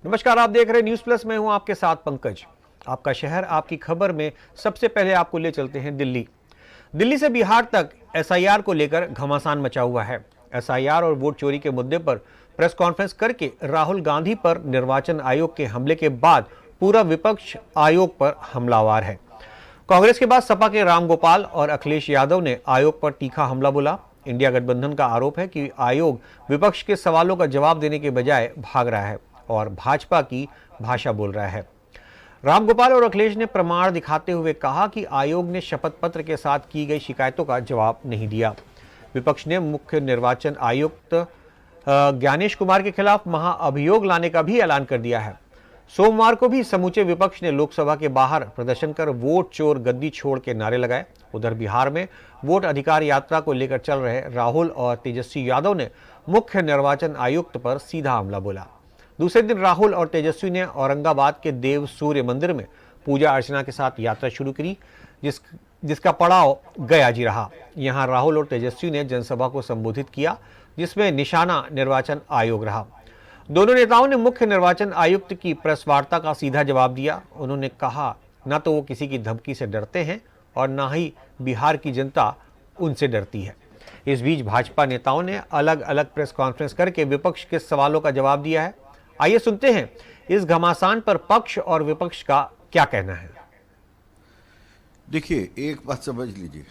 नमस्कार, आप देख रहे हैं न्यूज प्लस। मैं हूं आपके साथ पंकज। आपका शहर आपकी खबर में सबसे पहले आपको ले चलते हैं दिल्ली। दिल्ली से बिहार तक एसआईआर को लेकर घमासान मचा हुआ है। एसआईआर और वोट चोरी के मुद्दे पर प्रेस कॉन्फ्रेंस करके राहुल गांधी पर निर्वाचन आयोग के हमले के बाद पूरा विपक्ष आयोग पर हमलावर है। कांग्रेस के बाद सपा के रामगोपाल और अखिलेश यादव ने आयोग पर तीखा हमला बोला। इंडिया गठबंधन का आरोप है कि आयोग विपक्ष के सवालों का जवाब देने के बजाय भाग रहा है और भाजपा की भाषा बोल रहा है। रामगोपाल और अखिलेश ने प्रमाण दिखाते हुए कहा कि आयोग ने शपथ पत्र के साथ की गई शिकायतों का जवाब नहीं दिया। विपक्ष ने मुख्य निर्वाचन आयुक्त ज्ञानेश कुमार के खिलाफ महाअभियोग लाने का भी ऐलान कर दिया है। सोमवार को भी समूचे विपक्ष ने लोकसभा के बाहर प्रदर्शन कर वोट चोर गद्दी छोड़ के नारे लगाए। उधर बिहार में वोट अधिकार यात्रा को लेकर चल रहे राहुल और तेजस्वी यादव ने मुख्य निर्वाचन आयुक्त पर सीधा हमला बोला। दूसरे दिन राहुल और तेजस्वी ने औरंगाबाद के देव सूर्य मंदिर में पूजा अर्चना के साथ यात्रा शुरू की, जिसका पड़ाव गया जी रहा। यहां राहुल और तेजस्वी ने जनसभा को संबोधित किया, जिसमें निशाना निर्वाचन आयोग रहा। दोनों नेताओं ने मुख्य निर्वाचन आयुक्त की प्रेस वार्ता का सीधा जवाब दिया। उन्होंने कहा न तो वो किसी की धमकी से डरते हैं और न ही बिहार की जनता उनसे डरती है। इस बीच भाजपा नेताओं ने अलग अलग प्रेस कॉन्फ्रेंस करके विपक्ष के सवालों का जवाब दिया है। आइए सुनते हैं इस घमासान पर पक्ष और विपक्ष का क्या कहना है। देखिए, एक बात समझ लीजिए,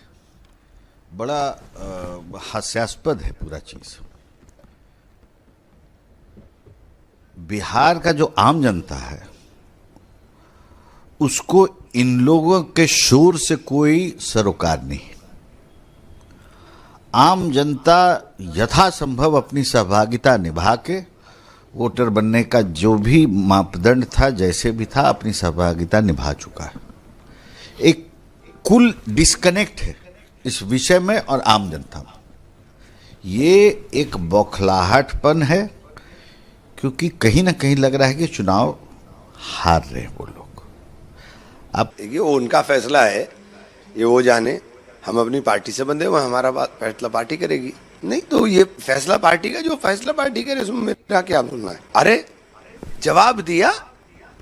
बड़ा हास्यास्पद है पूरा चीज। बिहार का जो आम जनता है उसको इन लोगों के शोर से कोई सरोकार नहीं। आम जनता यथासंभव अपनी सहभागिता निभा के वोटर बनने का जो भी मापदंड था, जैसे भी था, अपनी सहभागिता निभा चुका है। एक कुल डिस्कनेक्ट है इस विषय में और आम जनता में। ये एक बौखलाहटपन है, क्योंकि कहीं ना कहीं लग रहा है कि चुनाव हार रहे हैं वो लोग। अब देखिए, वो उनका फैसला है, ये वो जाने। हम अपनी पार्टी से बंधे हुए, हमारा फैसला पार्टी करेगी। नहीं तो ये फैसला पार्टी का, जो फैसला पार्टी करे उसमें मेरा क्या बोलना है। अरे जवाब दिया,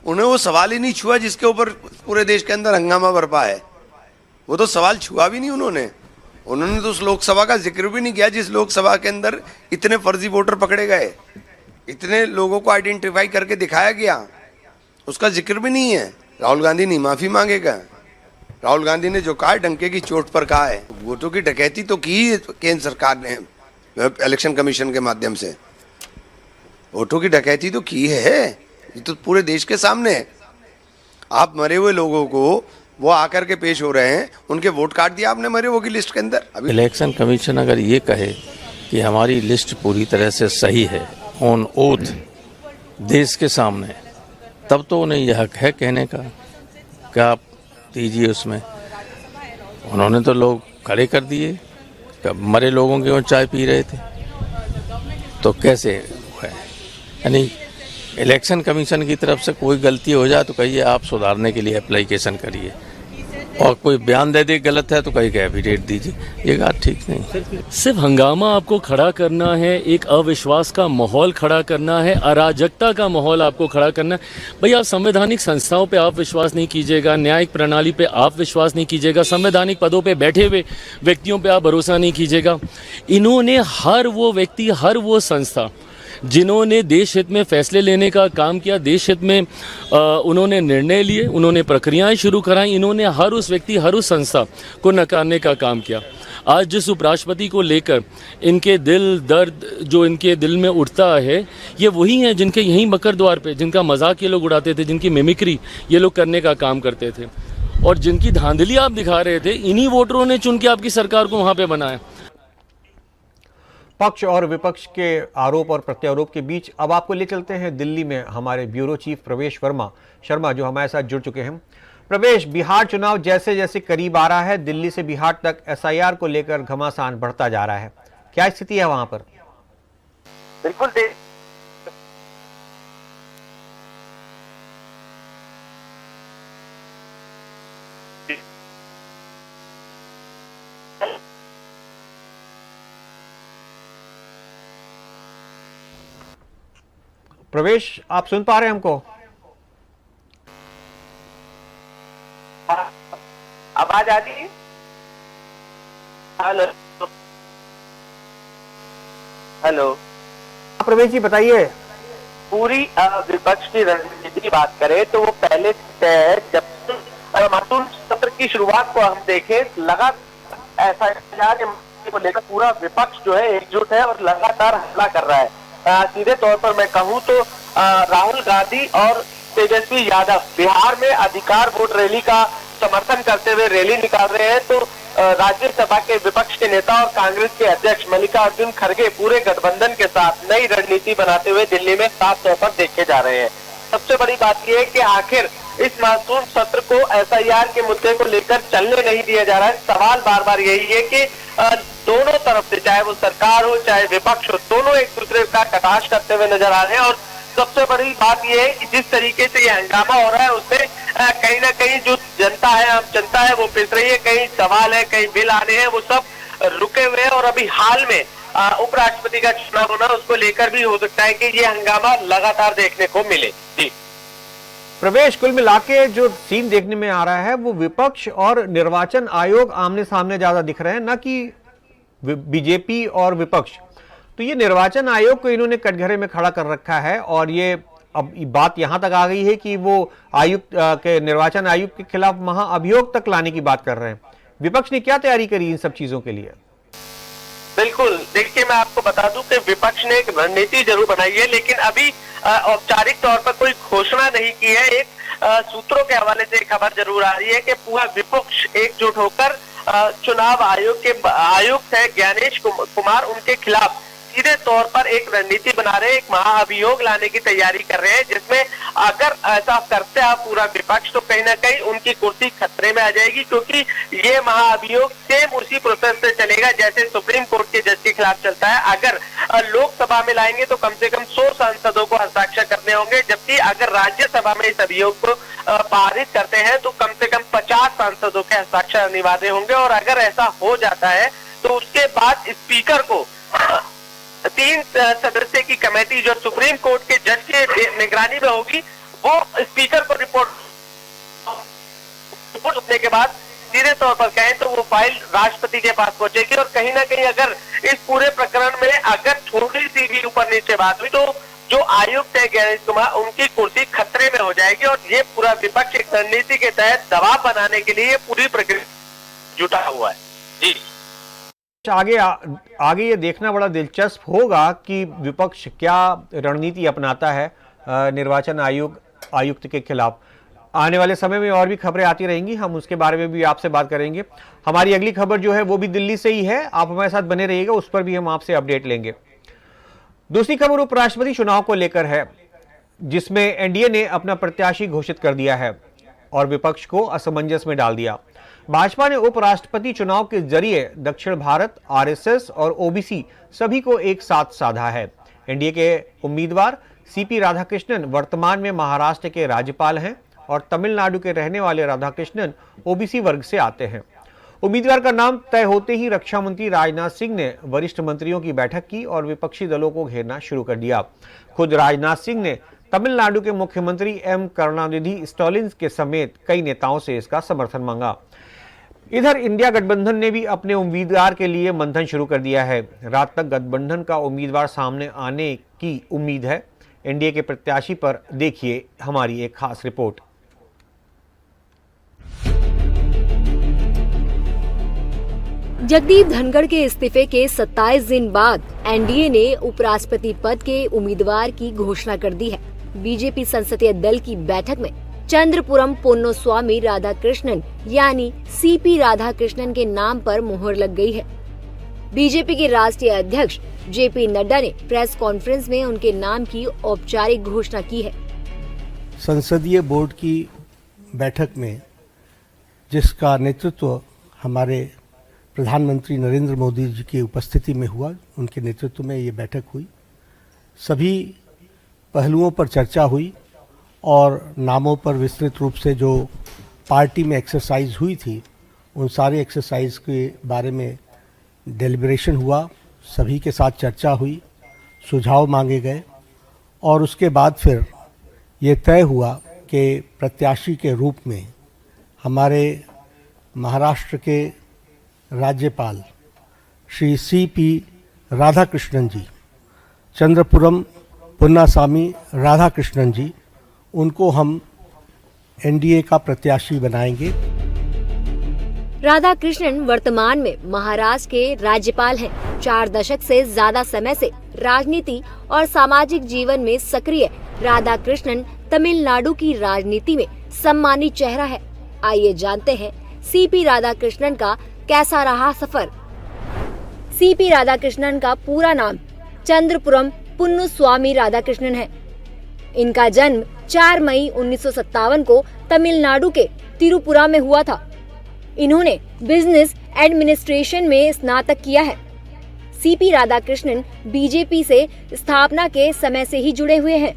उन्हें वो सवाल ही नहीं छुआ जिसके ऊपर पूरे देश के अंदर हंगामा बरपा है। वो तो सवाल छुआ भी नहीं उन्होंने तो उस लोकसभा का जिक्र भी नहीं किया जिस लोकसभा के अंदर इतने फर्जी वोटर पकड़े गए, इतने लोगों को आइडेंटिफाई करके दिखाया गया, उसका जिक्र भी नहीं है। राहुल गांधी नहीं माफी मांगेगा। राहुल गांधी ने जो कहा, डंके की चोट पर कहा है। वोटों की डकैती तो की केंद्र सरकार ने इलेक्शन कमीशन के माध्यम से, वोटों की डकैती तो की है। ये तो पूरे देश के सामने है। आप मरे हुए लोगों को वो आकर के पेश हो रहे हैं, उनके वोट काट दिया आपने मरे हुए की लिस्ट के अंदर। अभी इलेक्शन कमीशन अगर ये कहे कि हमारी लिस्ट पूरी तरह से सही है ऑन ओथ देश के सामने, तब तो उन्हें यह हक है कहने का कि आप दीजिए उसमें। उन्होंने तो लोग खड़े कर दिए, मरे लोगों के वो चाय पी रहे थे, तो कैसे है? यानी इलेक्शन कमीशन की तरफ से कोई गलती हो जाए तो कहिए आप सुधारने के लिए एप्लीकेशन करिए, और कोई बयान दे दे गलत है तो कहीं एफिडेविट दीजिए। ये बात ठीक नहीं। सिर्फ हंगामा आपको खड़ा करना है, एक अविश्वास का माहौल खड़ा करना है, अराजकता का माहौल आपको खड़ा करना है। भाई, आप संवैधानिक संस्थाओं पे आप विश्वास नहीं कीजिएगा, न्यायिक प्रणाली पे आप विश्वास नहीं कीजिएगा, संवैधानिक पदों पे बैठे हुए व्यक्तियों पे आप भरोसा नहीं कीजिएगा। इन्होंने हर वो व्यक्ति, हर वो संस्था जिन्होंने देश हित में फैसले लेने का काम किया, देश हित में उन्होंने निर्णय लिए, उन्होंने प्रक्रियाएं शुरू कराई, इन्होंने हर उस व्यक्ति, हर उस संस्था को नकारने का काम किया। आज जिस उपराष्ट्रपति को लेकर इनके दिल दर्द जो इनके दिल में उठता है, ये वही हैं जिनके यहीं मकर द्वार पे, जिनका मजाक ये लोग उड़ाते थे, जिनकी मिमिक्री ये लोग करने का काम करते थे, और जिनकी धांधली आप दिखा रहे थे, इन्हीं वोटरों ने चुन के आपकी सरकार को वहाँ पे बनाया। पक्ष और विपक्ष के आरोप और प्रत्यारोप के बीच अब आपको ले चलते हैं दिल्ली में हमारे ब्यूरो चीफ प्रवेश शर्मा जो हमारे साथ जुड़ चुके हैं। प्रवेश, बिहार चुनाव जैसे जैसे करीब आ रहा है, दिल्ली से बिहार तक एसआईआर को लेकर घमासान बढ़ता जा रहा है, क्या स्थिति है वहां पर? बिल्कुल प्रवेश, आप सुन पा रहे हैं हमको? आवाज आ रही है? हेलो हेलो, प्रवेश जी बताइए। पूरी विपक्ष की रणनीति की बात करें तो वो पहले से है। जब मानसून सत्र की शुरुआत को हम देखें, लगातार ऐसा को लेकर पूरा विपक्ष जो है एकजुट है और लगातार हमला कर रहा है। सीधे तौर पर मैं कहूं तो राहुल गांधी और तेजस्वी यादव बिहार में अधिकार वोट रैली का समर्थन करते हुए रैली निकाल रहे हैं, तो राज्यसभा के विपक्ष के नेता और कांग्रेस के अध्यक्ष मल्लिकार्जुन खड़गे पूरे गठबंधन के साथ नई रणनीति बनाते हुए दिल्ली में साफ तौर पर देखे जा रहे हैं। सबसे बड़ी बात यह है कि आखिर इस मानसून सत्र को एसआईआर के मुद्दे को लेकर चलने नहीं दिया जा रहा है। सवाल बार बार यही है कि दोनों तरफ से, चाहे वो सरकार हो चाहे विपक्ष हो, दोनों एक दूसरे का कटाक्ष करते हुए नजर आ रहे हैं। और सबसे बड़ी बात यह है कि जिस तरीके से ये हंगामा हो रहा है उससे कहीं ना कहीं जो जनता है, आम जनता है, वो पिस रही है। कहीं सवाल है, कहीं बिल आने हैं, वो सब रुके हुए हैं। और अभी हाल में उपराष्ट्रपति का चुनाव होना, उसको लेकर भी हो सकता है कि ये हंगामा लगातार देखने को मिले। जी प्रवेश, कुल मिला के जो सीन देखने में आ रहा है वो विपक्ष और निर्वाचन आयोग आमने सामने ज्यादा दिख रहे हैं, न कि बीजेपी और विपक्ष। तो ये निर्वाचन आयोग को इन्होंने कटघरे में खड़ा कर रखा है और ये अब बात यहां तक आ गई है कि वो आयुक्त के निर्वाचन आयुक्त के खिलाफ महाअभियोग तक लाने की बात कर रहे हैं। विपक्ष ने क्या तैयारी करी इन सब चीजों के लिए? बिल्कुल, देखिए मैं आपको बता दूं कि विपक्ष ने एक रणनीति जरूर बनाई है, लेकिन अभी औपचारिक तौर पर कोई घोषणा नहीं की है। एक सूत्रों के हवाले से खबर जरूर आ रही है कि पूरा विपक्ष एकजुट होकर चुनाव आयोग के आयुक्त है ज्ञानेश कुमार, उनके खिलाफ सीधे तौर पर एक रणनीति बना रहे हैं, एक महाअभियोग लाने की तैयारी कर रहे हैं, जिसमें अगर ऐसा करते हैं पूरा विपक्ष तो कहीं ना कहीं उनकी कुर्सी खतरे में आ जाएगी। क्योंकि ये महाअभियोग सेम उसी प्रोसेस से चलेगा जैसे सुप्रीम कोर्ट के जज के खिलाफ चलता है। अगर लोकसभा में लाएंगे तो कम से कम 100 सांसदों को हस्ताक्षर करने होंगे, जबकि अगर राज्यसभा में इस अभियोग को पारित करते हैं तो कम से कम 50 सांसदों के हस्ताक्षर अनिवार्य होंगे। और अगर ऐसा हो जाता है तो उसके बाद स्पीकर को 3 सदस्य की कमेटी जो सुप्रीम कोर्ट के जज के निगरानी में होगी, वो स्पीकर को रिपोर्ट होने के बाद सीधे तौर पर कहें तो वो फाइल राष्ट्रपति के पास पहुंचेगी। और कहीं ना कहीं अगर इस पूरे प्रकरण में अगर थोड़ी सी भी ऊपर नीचे बात हुई तो जो आयुक्त है ज्ञानेश कुमार, उनकी कुर्सी खतरे में हो जाएगी। और ये पूरा विपक्ष एक रणनीति के तहत दबाव बनाने के लिए पूरी प्रक्रिया जुटा हुआ है। जी आगे ये देखना बड़ा दिलचस्प होगा कि विपक्ष क्या रणनीति अपनाता है निर्वाचन आयुक्त के खिलाफ। आने वाले समय में और भी खबरें आती रहेंगी, हम उसके बारे में भी आपसे बात करेंगे। हमारी अगली खबर जो है वो भी दिल्ली से ही है, आप हमारे साथ बने रहिएगा, उस पर भी हम आपसे अपडेट लेंगे। दूसरी खबर उपराष्ट्रपति चुनाव को लेकर है, जिसमें एनडीए ने अपना प्रत्याशी घोषित कर दिया है और विपक्ष को असमंजस में डाल दिया। भाजपा ने उपराष्ट्रपति चुनाव के जरिए दक्षिण भारत, आरएसएस और ओबीसी सभी को एक साथ साधा है। एनडीए के उम्मीदवार सीपी राधाकृष्णन वर्तमान में महाराष्ट्र के राज्यपाल हैं और तमिलनाडु के रहने वाले राधाकृष्णन ओबीसी वर्ग से आते हैं। उम्मीदवार का नाम तय होते ही रक्षा मंत्री राजनाथ सिंह ने वरिष्ठ मंत्रियों की बैठक की और विपक्षी दलों को घेरना शुरू कर दिया। खुद राजनाथ सिंह ने तमिलनाडु के मुख्यमंत्री एम करुणानिधि स्टालिन के समेत कई नेताओं से इसका समर्थन मांगा। इधर इंडिया गठबंधन ने भी अपने उम्मीदवार के लिए मंथन शुरू कर दिया है। रात तक गठबंधन का उम्मीदवार सामने आने की उम्मीद है। एनडीए के प्रत्याशी पर देखिए हमारी एक खास रिपोर्ट। जगदीप धनखड़ के इस्तीफे के 27 दिन बाद एनडीए ने उपराष्ट्रपति पद के उम्मीदवार की घोषणा कर दी है। बीजेपी संसदीय दल की बैठक में चंद्रपुरम पोन्नुस्वामी राधाकृष्णन यानी सीपी राधाकृष्णन के नाम पर मुहर लग गई है। बीजेपी के राष्ट्रीय अध्यक्ष जेपी नड्डा ने प्रेस कॉन्फ्रेंस में उनके नाम की औपचारिक घोषणा की है। संसदीय बोर्ड की बैठक में जिसका नेतृत्व हमारे प्रधानमंत्री नरेंद्र मोदी जी की उपस्थिति में हुआ, उनके नेतृत्व में ये बैठक हुई। सभी पहलुओं पर चर्चा हुई और नामों पर विस्तृत रूप से जो पार्टी में एक्सरसाइज हुई थी, उन सारे एक्सरसाइज के बारे में डेलिब्रेशन हुआ, सभी के साथ चर्चा हुई, सुझाव मांगे गए और उसके बाद फिर ये तय हुआ कि प्रत्याशी के रूप में हमारे महाराष्ट्र के राज्यपाल श्री CP राधाकृष्णन जी, चंद्रपुरम पुन्नास्वामी राधाकृष्णन जी, उनको हम NDA का प्रत्याशी बनाएंगे। राधाकृष्णन वर्तमान में महाराष्ट्र के राज्यपाल हैं। 4 दशक से ज्यादा समय से राजनीति और सामाजिक जीवन में सक्रिय राधाकृष्णन तमिलनाडु की राजनीति में सम्मानित चेहरा है। आइए जानते हैं CP राधाकृष्णन का कैसा रहा सफर। CP राधाकृष्णन का पूरा नाम चंद्रपुरम पुन्नुस्वामी राधाकृष्णन है। इनका जन्म 4 मई 1957 को तमिलनाडु के तिरुपुरा में हुआ था। इन्होंने बिजनेस एडमिनिस्ट्रेशन में स्नातक किया है। CP राधाकृष्णन बीजेपी से स्थापना के समय से ही जुड़े हुए हैं।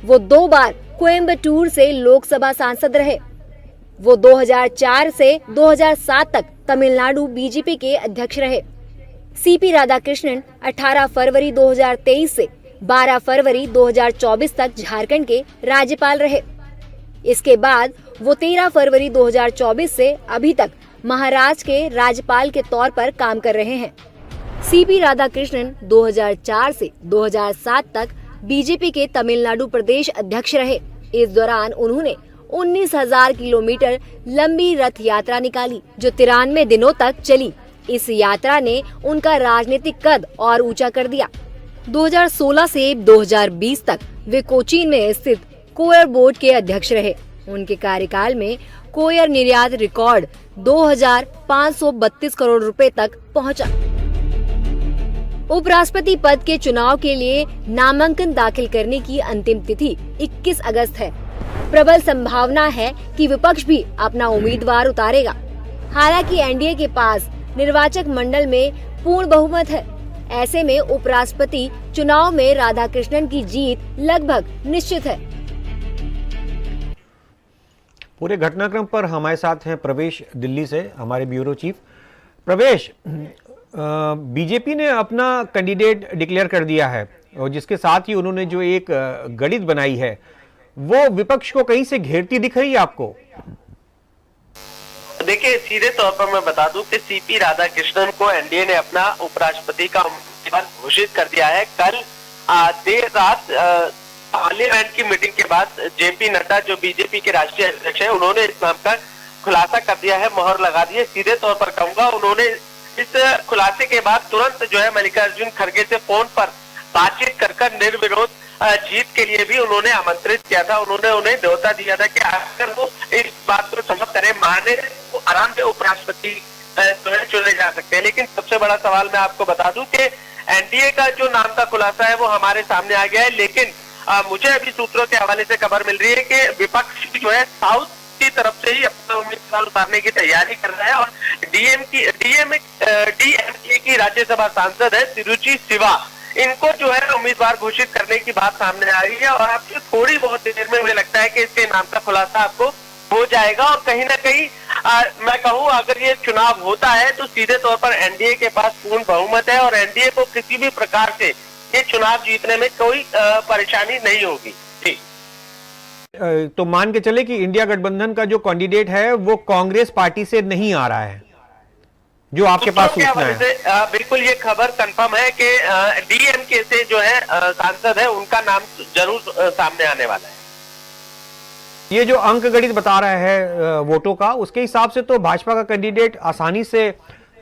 वो 2 बार कोयम्बटूर से लोकसभा सांसद रहे। वो 2004 से 2007 तक तमिलनाडु बीजेपी के अध्यक्ष रहे। CP राधाकृष्णन 18 फरवरी 2023 से 12 फरवरी 2024 तक झारखंड के राज्यपाल रहे। इसके बाद वो 13 फरवरी 2024 से अभी तक महाराष्ट्र के राज्यपाल के तौर पर काम कर रहे हैं। CP राधाकृष्णन 2004 से 2007 तक बीजेपी के तमिलनाडु प्रदेश अध्यक्ष रहे। इस दौरान उन्होंने 19,000 किलोमीटर लंबी रथ यात्रा निकाली, जो 93 दिनों तक चली। इस यात्रा ने उनका राजनीतिक कद और ऊंचा कर दिया। 2016 से 2020 तक वे कोचीन में स्थित कोयर बोर्ड के अध्यक्ष रहे। उनके कार्यकाल में कोयर निर्यात रिकॉर्ड 2,532 करोड़ रुपए तक पहुंचा। उपराष्ट्रपति पद के चुनाव के लिए नामांकन दाखिल करने की अंतिम तिथि 21 अगस्त है। प्रबल संभावना है कि विपक्ष भी अपना उम्मीदवार उतारेगा। हालांकि NDA के पास निर्वाचक मंडल में पूर्ण बहुमत है। ऐसे में उपराष्ट्रपति चुनाव में राधाकृष्णन की जीत लगभग निश्चित है। पूरे घटनाक्रम पर हमारे साथ हैं प्रवेश, दिल्ली से हमारे ब्यूरो चीफ। प्रवेश, बीजेपी ने अपना कैंडिडेट डिक्लेयर कर दिया है और जिसके साथ ही उन्होंने जो एक गणित बनाई है वो विपक्ष को कहीं से घेरती दिख रही है आपको? देखिए, सीधे तौर पर मैं बता दूं कि CP राधाकृष्णन को NDA ने अपना उपराष्ट्रपति का उम्मीदवार घोषित कर दिया है। कल देर रात पार्लियामेंट की मीटिंग के बाद JP नड्डा, जो बीजेपी के राष्ट्रीय अध्यक्ष हैं, उन्होंने इस नाम का खुलासा कर दिया है, मोहर लगा दी है। सीधे तौर पर कहूंगा, उन्होंने इस खुलासे के बाद तुरंत जो है मल्लिकार्जुन खड़गे से फोन पर बातचीत कर निर्विरोध जीत के लिए भी उन्होंने आमंत्रित किया था। उन्होंने उन्हें न्योता दिया था कि अगर वो इस बात को समझ करें, माने, तो आराम से उपराष्ट्रपति चुने जा सकते हैं। लेकिन सबसे बड़ा सवाल मैं आपको बता दूं कि NDA का जो नाम का खुलासा है वो हमारे सामने आ गया है। लेकिन मुझे अभी सूत्रों के हवाले से खबर मिल रही है कि विपक्ष जो है साउथ की तरफ से ही अपना उम्मीदवार उतारने की तैयारी कर रहा है और DMK की राज्यसभा सांसद है तिरुचि शिवा, इनको जो है उम्मीदवार घोषित करने की बात सामने आ रही है और आपको थोड़ी बहुत देर में मुझे लगता है कि इसके नाम का खुलासा आपको हो जाएगा। और कहीं ना कहीं मैं कहूँ, अगर ये चुनाव होता है तो सीधे तौर पर NDA के पास पूर्ण बहुमत है और NDA को किसी भी प्रकार से ये चुनाव जीतने में कोई परेशानी नहीं होगी। तो मान के चले कि इंडिया गठबंधन का जो कैंडिडेट है वो कांग्रेस पार्टी से नहीं आ रहा है, जो आपके पास सूचना है? बिल्कुल ये खबर कंफर्म है कि DMK से जो है सांसद है, उनका नाम जरूर सामने आने वाला है। ये जो अंक गणित बता रहा है वोटों का, उसके हिसाब से तो भाजपा का कैंडिडेट आसानी से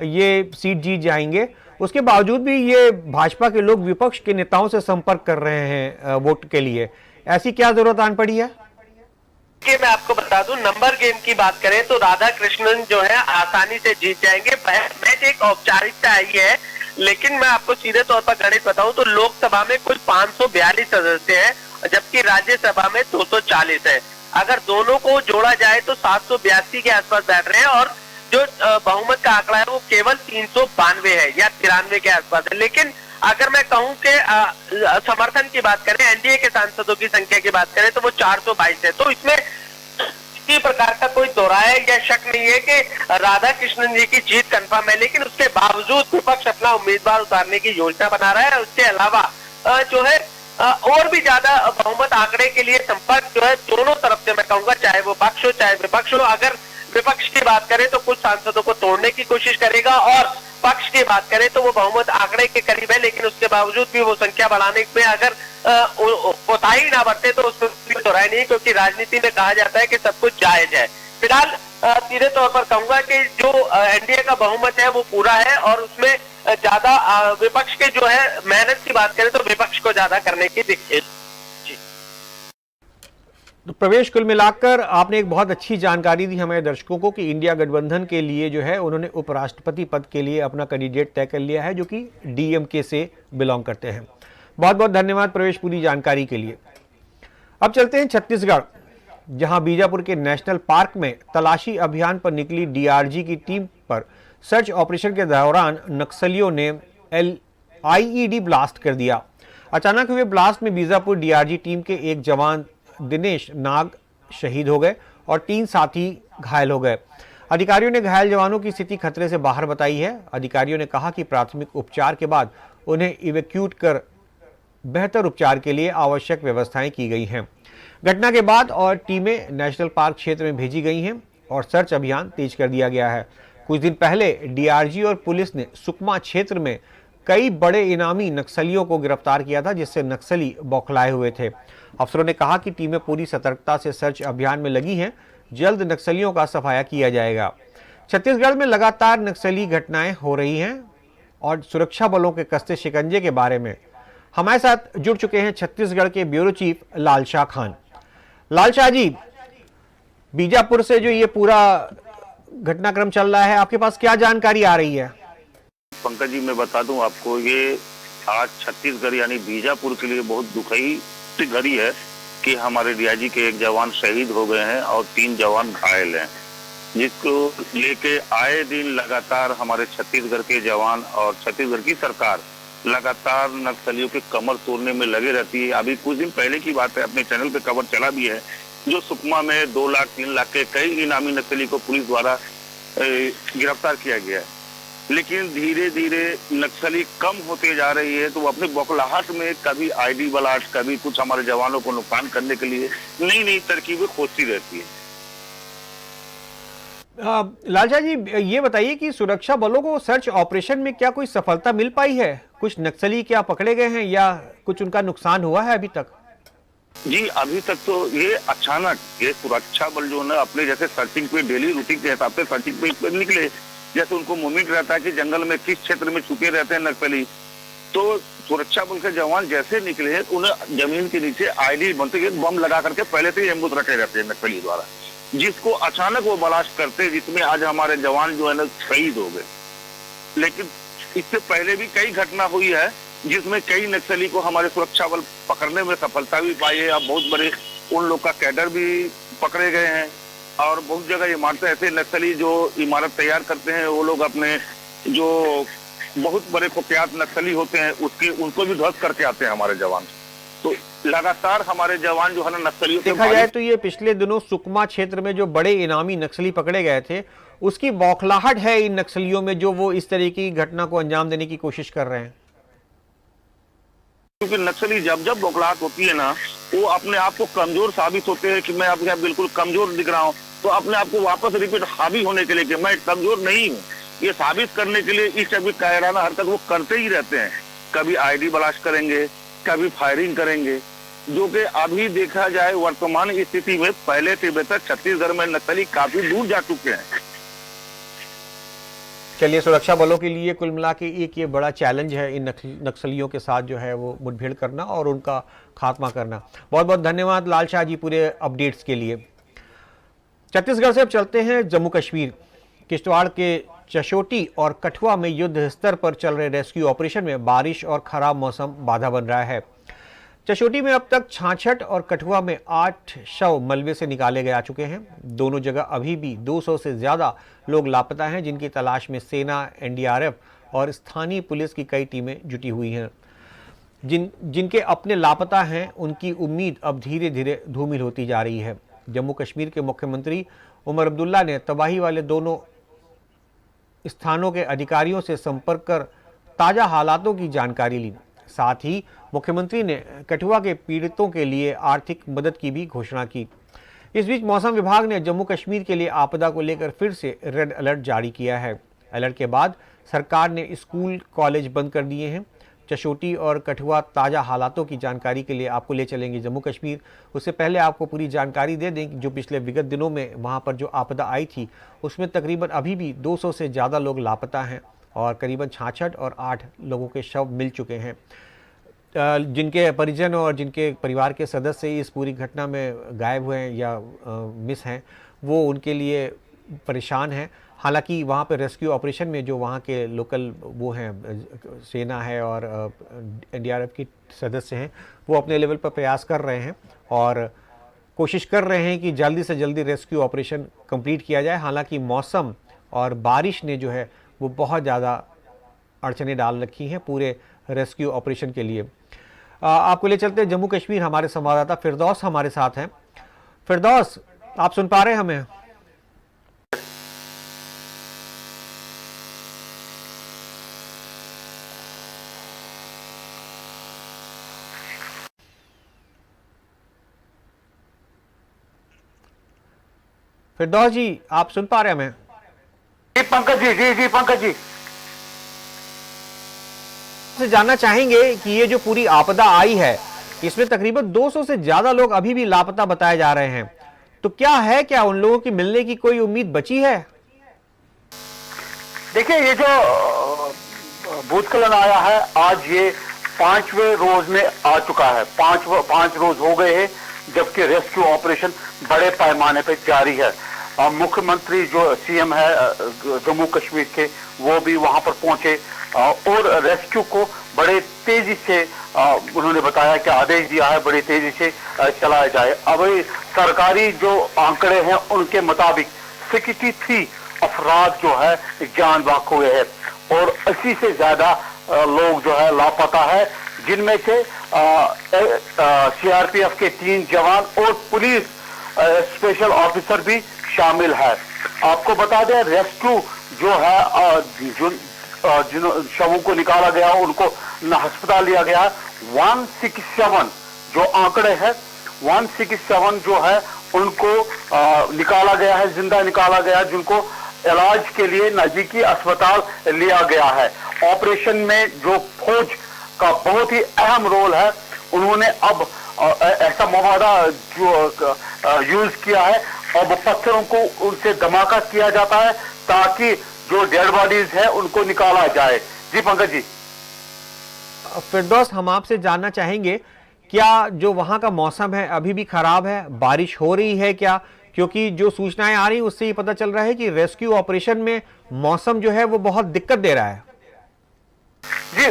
ये सीट जीत जाएंगे। उसके बावजूद भी ये भाजपा के लोग विपक्ष के नेताओं से संपर्क कर रहे हैं वोट के लिए। ऐसी क्या जरूरत आन पड़ी है? मैं आपको बता दूं, नंबर गेम की बात करें तो राधाकृष्णन जो है आसानी से जीत जाएंगे। मैच एक औपचारिकता आई है, लेकिन मैं आपको सीधे तौर पर गणित बताऊं तो लोकसभा में कुल 542 सदस्य हैं, जबकि राज्यसभा में 240 है। अगर दोनों को जोड़ा जाए तो 782 के आसपास बैठ रहे हैं और जो बहुमत का आंकड़ा है वो केवल 392 है या 93 के आसपास है। लेकिन अगर मैं कहूं कि समर्थन की बात करें, NDA के सांसदों की संख्या की बात करें तो वो 422 है। तो इसमें किसी प्रकार का कोई दोहराया या शक नहीं है कि राधाकृष्णन जी की जीत कंफर्म है। लेकिन उसके बावजूद विपक्ष अपना उम्मीदवार उतारने की योजना बना रहा है। उसके अलावा जो है और भी ज्यादा बहुमत आंकड़े के लिए संपर्क जो है दोनों तरफ से, मैं कहूंगा, चाहे वो पक्ष हो चाहे विपक्ष हो। अगर विपक्ष की बात करें तो कुछ सांसदों को तोड़ने की कोशिश करेगा, और पक्ष की बात करें तो वो बहुमत आंकड़े के करीब है, लेकिन उसके बावजूद भी वो संख्या बढ़ाने में अगर कोताही ना बरते तो उसमें कोई दोहराई नहीं, क्योंकि राजनीति में कहा जाता है कि सब कुछ जायज है। फिलहाल सीधे तौर पर कहूंगा कि जो एनडीए का बहुमत है वो पूरा है, और उसमें ज्यादा विपक्ष के जो है मेहनत की बात करें तो विपक्ष को ज्यादा करने की दिक्कत। तो प्रवेश, कुल मिलाकर आपने एक बहुत अच्छी जानकारी दी हमारे दर्शकों को कि इंडिया गठबंधन के लिए जो है उन्होंने उपराष्ट्रपति पद के लिए अपना कैंडिडेट तय कर लिया है, जो कि डीएमके से बिलोंग करते हैं। बहुत बहुत धन्यवाद प्रवेश, पूरी जानकारी के लिए। अब चलते हैं छत्तीसगढ़, जहां बीजापुर के नेशनल पार्क में तलाशी अभियान पर निकली डीआरजी की टीम पर सर्च ऑपरेशन के दौरान नक्सलियों ने आईईडी ब्लास्ट कर दिया। अचानक हुए ब्लास्ट में बीजापुर डीआरजी टीम के एक जवान दिनेश नाग शहीद हो गए और 3 साथी घायल हो गए। अधिकारियों ने घायल जवानों की स्थिति खतरे से बाहर बताई है। अधिकारियों ने कहा कि प्राथमिक उपचार के बाद उन्हें इवैक्यूट कर बेहतर उपचार के लिए आवश्यक व्यवस्थाएं की गई हैं। घटना के बाद और टीमें नेशनल पार्क क्षेत्र में भेजी गई हैं और सर्च अभियान तेज कर दिया गया है। कुछ दिन पहले डीआरजी और पुलिस ने सुकमा क्षेत्र में कई बड़े इनामी नक्सलियों को गिरफ्तार किया था, जिससे नक्सली बौखलाए हुए थे। अफसरों ने कहा कि टीमें पूरी सतर्कता से सर्च अभियान में लगी हैं। जल्द नक्सलियों का सफाया किया जाएगा। छत्तीसगढ़ में लगातार नक्सली घटनाएं हो रही हैं और सुरक्षा बलों के कस्ते शिकंजे के बारे में हमारे साथ जुड़ चुके हैं छत्तीसगढ़ के ब्यूरो चीफ लालशाह खान। लालशाह जी, बीजापुर से जो ये पूरा घटनाक्रम चल रहा है, आपके पास क्या जानकारी आ रही है? पंकज जी, मैं बता दूं आपको, ये आज छत्तीसगढ़ यानी बीजापुर के लिए बहुत दुखी घड़ी है कि हमारे डीआईजी के एक जवान शहीद हो गए हैं और 3 जवान घायल हैं, जिसको लेके आए दिन लगातार हमारे छत्तीसगढ़ के जवान और छत्तीसगढ़ की सरकार लगातार नक्सलियों के कमर तोड़ने में लगे रहती है। अभी कुछ दिन पहले की बात है, अपने चैनल पे खबर चला भी है, जो सुकमा में 2 लाख 3 लाख के कई इनामी नक्सली को पुलिस द्वारा गिरफ्तार किया गया है। लेकिन धीरे धीरे नक्सली कम होते जा रही है, तो वो अपने बौखलाहट में कभी आईडी ब्लास्ट, कभी कुछ हमारे जवानों को नुकसान करने के लिए नई नई तरकीबें खोजती रहती है। लालशाह जी, ये बताइए कि सुरक्षा बलों को सर्च ऑपरेशन में क्या कोई सफलता मिल पाई है? कुछ नक्सली क्या पकड़े गए हैं या कुछ उनका नुकसान हुआ है अभी तक? जी, अभी तक तो ये अचानक ये सुरक्षा बल जो है अपने जैसे सर्चिंग पे डेली रूटीन के हिसाब से सर्चिंग पे निकले, जैसे उनको मूवमेंट रहता है कि जंगल में किस क्षेत्र में छुपे रहते हैं नक्सली, तो सुरक्षा बल के जवान जैसे निकले उन्हें जमीन के नीचे आईडी बनते बम लगा करके पहले से ही एम्बुश रखे रहते हैं नक्सली द्वारा, जिसको अचानक वो ब्लास्ट करते, जिसमें आज हमारे जवान जो है ना शहीद हो गए। लेकिन इससे पहले भी कई घटना हुई है जिसमें कई नक्सली को हमारे सुरक्षा बल पकड़ने में सफलता भी पाई है। अब बहुत बड़े उन लोग का कैडर भी पकड़े गए हैं और बहुत जगह इमारतें ऐसे नक्सली जो इमारत तैयार करते हैं, वो लोग अपने जो बहुत बड़े कुख्यात नक्सली होते हैं उनको भी ध्वस्त करके आते हैं हमारे जवान। तो लगातार हमारे जवान जो है ना नक्सलियों से देखा जाए तो ये पिछले दिनों सुकमा क्षेत्र में जो बड़े इनामी नक्सली पकड़े गए थे, उसकी बौखलाहट है इन नक्सलियों में जो वो इस तरह की घटना को अंजाम देने की कोशिश कर रहे हैं। क्योंकि नक्सली जब जब बौखलाहट होती है ना, वो अपने आप को कमजोर साबित होते हैं कि मैं आपके यहाँ बिल्कुल कमजोर दिख रहा हूँ, तो अपने आप को वापस रिपीट हावी होने के लिए कि मैं कमजोर नहीं हूँ, ये साबित करने के लिए इस टाइप की कायराना हरकत वो करते ही रहते हैं। कभी आईडी ब्लास्ट करेंगे, कभी फायरिंग करेंगे, जो कि अभी देखा जाए वर्तमान स्थिति में पहले से बेहतर छत्तीसगढ़ में नक्सली काफी दूर जा चुके हैं। चलिए, सुरक्षा बलों के लिए कुल मिला के एक ये बड़ा चैलेंज है इन नक्सलियों के साथ जो है वो मुठभेड़ करना और उनका खात्मा करना। बहुत बहुत धन्यवाद लालशाह जी पूरे अपडेट्स के लिए। छत्तीसगढ़ से अब चलते हैं जम्मू कश्मीर। किश्तवाड़ के चशोटी और कठुआ में युद्ध स्तर पर चल रहे रेस्क्यू ऑपरेशन में बारिश और खराब मौसम बाधा बन रहा है। चशोटी में अब तक 66 और कठुआ में 8 शव मलबे से निकाले जा चुके हैं। दोनों जगह अभी भी 200 से ज़्यादा लोग लापता हैं, जिनकी तलाश में सेना, एनडीआरएफ और स्थानीय पुलिस की कई टीमें जुटी हुई हैं। जिनके अपने लापता हैं, उनकी उम्मीद अब धीरे धीरे धूमिल होती जा रही है। जम्मू कश्मीर के मुख्यमंत्री उमर अब्दुल्ला ने तबाही वाले दोनों स्थानों के अधिकारियों से संपर्क कर ताज़ा हालातों की जानकारी ली। साथ ही मुख्यमंत्री ने कठुआ के पीड़ितों के लिए आर्थिक मदद की भी घोषणा की। इस बीच मौसम विभाग ने जम्मू कश्मीर के लिए आपदा को लेकर फिर से रेड अलर्ट जारी किया है। अलर्ट के बाद सरकार ने स्कूल कॉलेज बंद कर दिए हैं। चशोटी और कठुआ ताज़ा हालातों की जानकारी के लिए आपको ले चलेंगे जम्मू कश्मीर। उससे पहले आपको पूरी जानकारी दे दें कि जो पिछले विगत दिनों में वहां पर जो आपदा आई थी उसमें तकरीबन अभी भी 200 से ज़्यादा लोग लापता हैं और करीबन 66 और 8 लोगों के शव मिल चुके हैं। जिनके परिजन और जिनके परिवार के सदस्य इस पूरी घटना में गायब हुए हैं या मिस हैं, वो उनके लिए परेशान हैं। हालांकि वहाँ पे रेस्क्यू ऑपरेशन में जो वहाँ के लोकल वो हैं, सेना है और एनडीआरएफ के सदस्य हैं, वो अपने लेवल पर प्रयास कर रहे हैं और कोशिश कर रहे हैं कि जल्दी से जल्दी रेस्क्यू ऑपरेशन कंप्लीट किया जाए। हालांकि मौसम और बारिश ने जो है वो बहुत ज़्यादा अड़चने डाल रखी हैं पूरे रेस्क्यू ऑपरेशन के लिए। आपको ले चलते हैं जम्मू कश्मीर। हमारे संवाददाता फिरदौस हमारे साथ हैं। फिरदौस, आप सुन पा रहे हैं हमें? फिरदौस जी, आप सुन पा रहे हैं हमें? जी पंकज जी, जी पंकज जी, से जानना चाहेंगे कि ये जो पूरी आपदा आई है इसमें तकरीबन 200 से ज्यादा लोग अभी भी लापता बताए जा रहे हैं, तो क्या उन लोगों की मिलने की कोई उम्मीद बची है? देखिए ये जो भूस्खलन आया है आज ये 5वें रोज में आ चुका है। 5 रोज हो गए हैं जबकि रेस्क्यू ऑपरेशन बड़े पैमाने पे जारी है। मुख्यमंत्री जो सीएम है जम्मू कश्मीर के, वो भी वहां पर पहुंचे और रेस्क्यू को बड़े तेजी से उन्होंने बताया कि आदेश दिया है बड़ी तेजी से चलाया जाए। अब सरकारी जो आंकड़े हैं उनके मुताबिक 63 अफराद जो है जान बाक हुए हैं और 80 से ज्यादा लोग जो है लापता है, जिनमें से सीआरपीएफ के 3 जवान और पुलिस स्पेशल ऑफिसर भी शामिल है। आपको बता दें रेस्क्यू जो है जिन शवों को निकाला गया उनको अस्पताल लिया गया है। 167 जो आंकड़े हैं 167 जो है उनको निकाला गया है, जिंदा निकाला गया, जिनको इलाज के लिए नजदीकी अस्पताल लिया गया है। ऑपरेशन में जो फौज का बहुत ही अहम रोल है, उन्होंने अब ऐसा मवादा जो यूज किया है, अब पत्थरों को उनसे धमाका किया जाता है ताकि जो डेड बॉडीज है उनको निकाला जाए। जी पंकज जी। फिरदौस, हम आपसे जानना चाहेंगे क्या जो वहां का मौसम है अभी भी खराब है, बारिश हो रही है क्या? क्योंकि जो सूचनाएं आ रही उससे ये पता चल रहा है कि रेस्क्यू ऑपरेशन में मौसम जो है वो बहुत दिक्कत दे रहा है। जी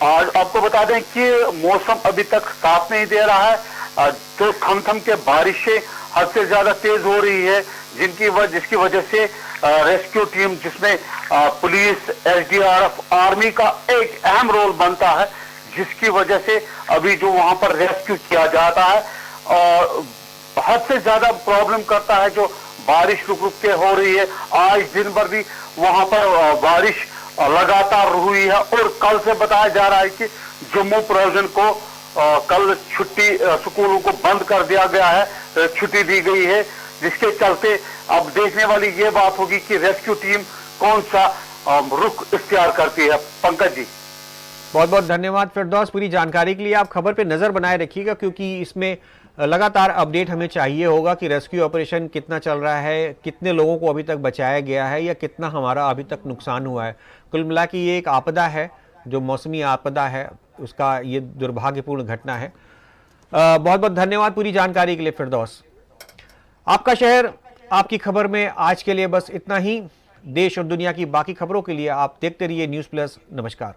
आज आपको बता दें कि मौसम अभी तक साथ नहीं दे रहा है। जो थम के बारिशें हद से ज्यादा तेज हो रही है, जिसकी वजह से रेस्क्यू टीम जिसमें पुलिस, एसडीआरएफ, आर्मी का एक अहम रोल बनता है, जिसकी वजह से अभी जो वहां पर रेस्क्यू किया जाता है और हद से ज्यादा प्रॉब्लम करता है जो बारिश रुक रुक के हो रही है। आज दिन भर भी वहां पर बारिश लगातार हुई है और कल से बताया जा रहा है कि जम्मू प्रोविजन को कल छुट्टी, स्कूलों को बंद कर दिया गया है, छुट्टी दी गई है, जिसके चलते अब देखने वाली ये बात होगी कि रेस्क्यू टीम कौन सा रुख इख्तियार करती है। पंकज जी, बहुत बहुत धन्यवाद फिरदौस पूरी जानकारी के लिए। आप खबर पे नजर बनाए रखिएगा क्योंकि इसमें लगातार अपडेट हमें चाहिए होगा कि रेस्क्यू ऑपरेशन कितना चल रहा है, कितने लोगों को अभी तक बचाया गया है या कितना हमारा अभी तक नुकसान हुआ है। कुल मिला के ये एक आपदा है, जो मौसमी आपदा है, उसका ये दुर्भाग्यपूर्ण घटना है। बहुत बहुत धन्यवाद पूरी जानकारी के लिए फिरदौस। आपका शहर आपकी खबर में आज के लिए बस इतना ही। देश और दुनिया की बाकी खबरों के लिए आप देखते रहिए न्यूज़ प्लस। नमस्कार।